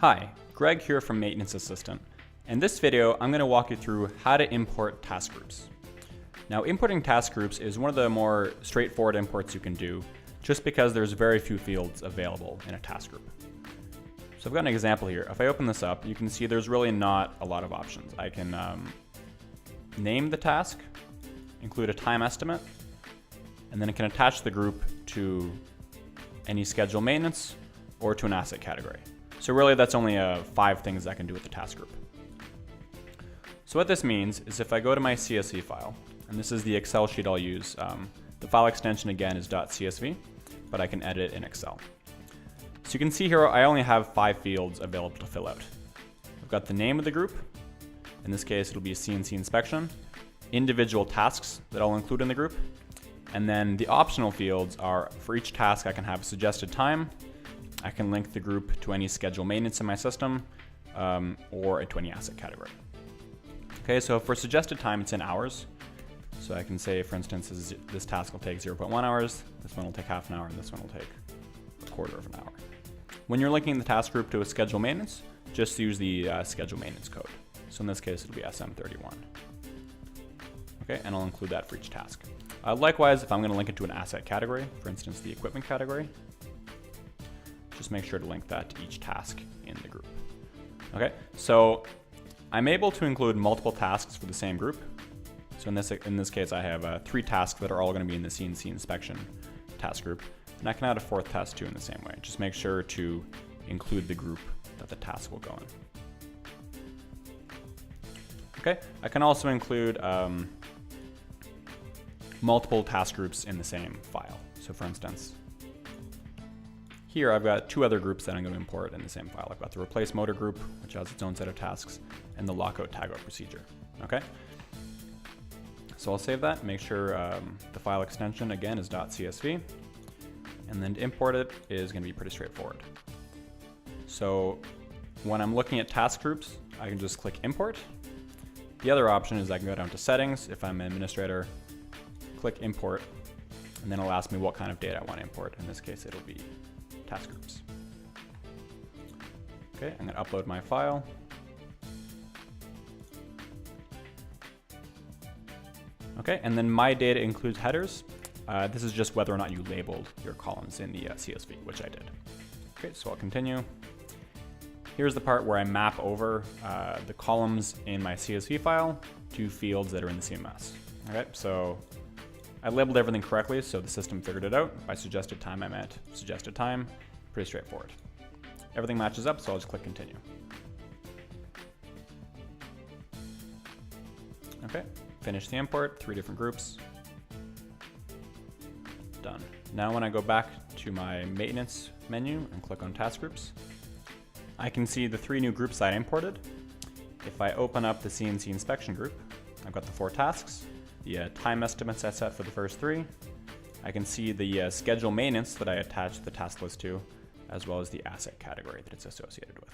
Hi, Greg here from Maintenance Assistant. In this video, I'm going to walk you through how to import task groups. Now, importing task groups is one of the more straightforward imports you can do, just because there's very few fields available in a task group. So I've got an example here. If I open this up, you can see there's really not a lot of options. I can name the task, include a time estimate, and then it can attach the group to any schedule maintenance or to an asset category. So really that's only 5 things I can do with the task group. So what this means is if I go to my CSV file, and this is the Excel sheet I'll use, the file extension again is .csv, but I can edit it in Excel. So you can see here I only have 5 fields available to fill out. I've got the name of the group, in this case it'll be CNC inspection, individual tasks that I'll include in the group, and then the optional fields are for each task I can have a suggested time, I can link the group to any schedule maintenance in my system, or to any asset category. Okay, so for suggested time, it's in hours. So I can say, for instance, this task will take 0.1 hours, this one will take half an hour, and this one will take a quarter of an hour. When you're linking the task group to a schedule maintenance, just use the schedule maintenance code. So in this case, it'll be SM31. Okay, and I'll include that for each task. Likewise, if I'm going to link it to an asset category, for instance, the equipment category, just make sure to link that to each task in the group. Okay, so I'm able to include multiple tasks for the same group. So in this case, I have 3 tasks that are all going to be in the CNC inspection task group, and I can add a 4th task too in the same way. Just make sure to include the group that the task will go in. Okay, I can also include multiple task groups in the same file. So for instance, here I've got 2 other groups that I'm going to import in the same file. I've got the replace motor group, which has its own set of tasks, and the lockout tagout procedure. Okay, so I'll save that, make sure the file extension again is .csv, and then to import it is going to be pretty straightforward. So when I'm looking at task groups, I can just click import. The other option is I can go down to settings if I'm an administrator, click import, and then it'll ask me what kind of data I want to import. In this case, it'll be task groups. Okay, I'm going to upload my file. Okay, and then my data includes headers. This is just whether or not you labeled your columns in the CSV, which I did. Okay, so I'll continue. Here's the part where I map over the columns in my CSV file to fields that are in the CMS. Okay, so I labeled everything correctly, so the system figured it out. By suggested time, I meant suggested time. Pretty straightforward. Everything matches up, so I'll just click continue. Okay, finish the import, 3 different groups. Done. Now when I go back to my maintenance menu and click on task groups, I can see the 3 new groups I imported. If I open up the CNC inspection group, I've got the 4 tasks, the time estimates I set for the first 3. I can see the schedule maintenance that I attached the task list to, as well as the asset category that it's associated with.